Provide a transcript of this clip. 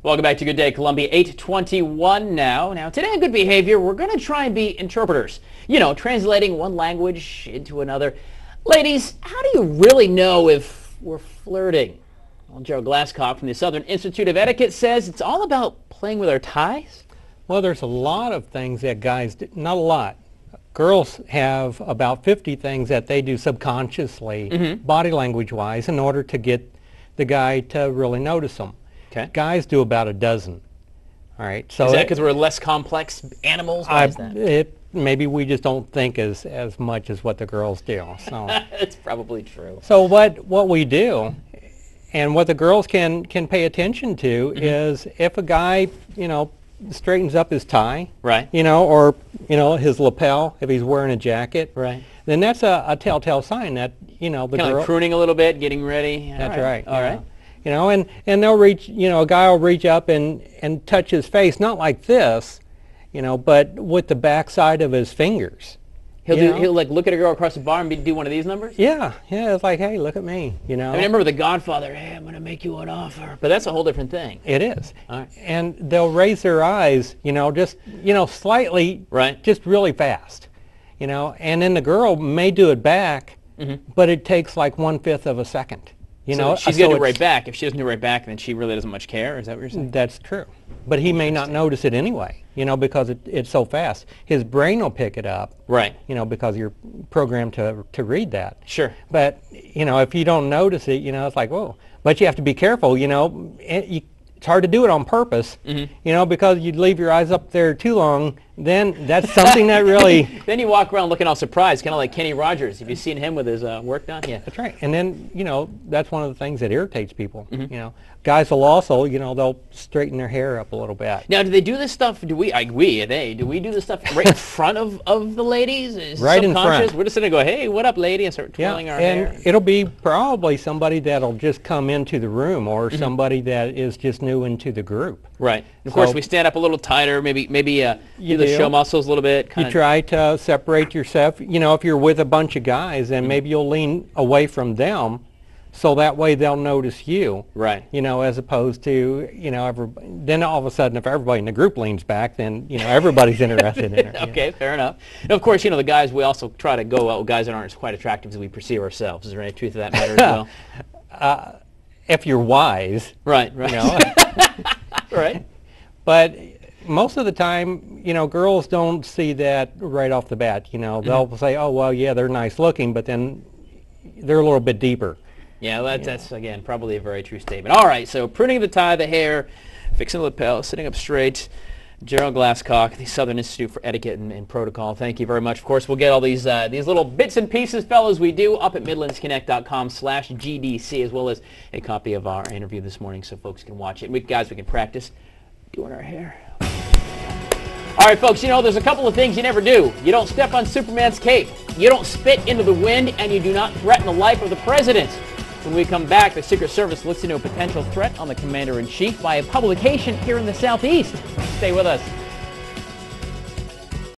Welcome back to Good Day Columbia, 8:21 now. Now, today on Good Behavior, we're going to try and be interpreters. You know, translating one language into another. Ladies, how do you really know if we're flirting? Well, Gerald Glascock from the Southern Institute of Etiquette says it's all about playing with our ties. Well, there's a lot of things that guys do, not a lot. Girls have about 50 things that they do subconsciously, body language-wise, in order to get the guy to really notice them. Okay. Guys do about a dozen. All right. So is that because we're less complex animals? Why is that? Maybe we just don't think as much as what the girls do. So that's probably true. So what we do, and what the girls can pay attention to, is if a guy, straightens up his tie, right? Or his lapel if he's wearing a jacket, right? Then that's a telltale sign that the girl like pruning a little bit, getting ready. That's right. All right. And they'll reach, a guy will reach up and touch his face, not like this, but with the backside of his fingers. He'll like look at a girl across the bar and do one of these numbers? Yeah, it's like, hey, look at me, I remember The Godfather, hey, I'm going to make you an offer. But that's a whole different thing. It is. All right. And they'll raise their eyes, just, slightly, right, just really fast, and then the girl may do it back, but it takes like 1/5 of a second. So she's going to do it right back. If she doesn't do it right back, then she really doesn't much care? Is that what you're saying? That's true. But he may not notice it anyway, because it's so fast. His brain will pick it up, right? Because you're programmed to read that. Sure. But, if you don't notice it, it's like, whoa. But you have to be careful, it's hard to do it on purpose, because you'd leave your eyes up there too long, then that's something that really... Then you walk around looking all surprised, kind of like Kenny Rogers. Have you seen him with his work done? Yeah. That's right. And then, that's one of the things that irritates people, Guys will also, they'll straighten their hair up a little bit. Now, do they do this stuff, do we do this stuff right in front of the ladies? Right in front. We're just going to go, hey, what up, lady, and start twirling our hair. And it'll be probably somebody that'll just come into the room, or somebody that is just new into the group. Right. And of course, we stand up a little tighter, maybe do the show muscles a little bit. You try to separate yourself. If you're with a bunch of guys, then maybe you'll lean away from them, so that way they'll notice you. Right. As opposed to, then all of a sudden if everybody in the group leans back, then, everybody's interested in it. Okay, fair enough. And of course, the guys, we also try to go out with guys that aren't as quite attractive as we perceive ourselves. Is there any truth to that matter as well? If you're wise. Right. Right. But most of the time, girls don't see that right off the bat. They'll say, oh, well, yeah, they're nice looking, but then they're a little bit deeper. Yeah, well, that's, again, probably a very true statement. All right, so pruning the tie, the hair, fixing the lapel, sitting up straight. Gerald Glascock, the Southern Institute for Etiquette and Protocol. Thank you very much. Of course, we'll get all these little bits and pieces, fellas, we do up at MidlandsConnect.com/GDC, as well as a copy of our interview this morning so folks can watch it. And guys, we can practice doing our hair. All right, folks, there's a couple of things you never do. You don't step on Superman's cape. You don't spit into the wind, and you do not threaten the life of the president. When we come back, the Secret Service looks into a potential threat on the Commander-in-Chief by a publication here in the Southeast. Stay with us.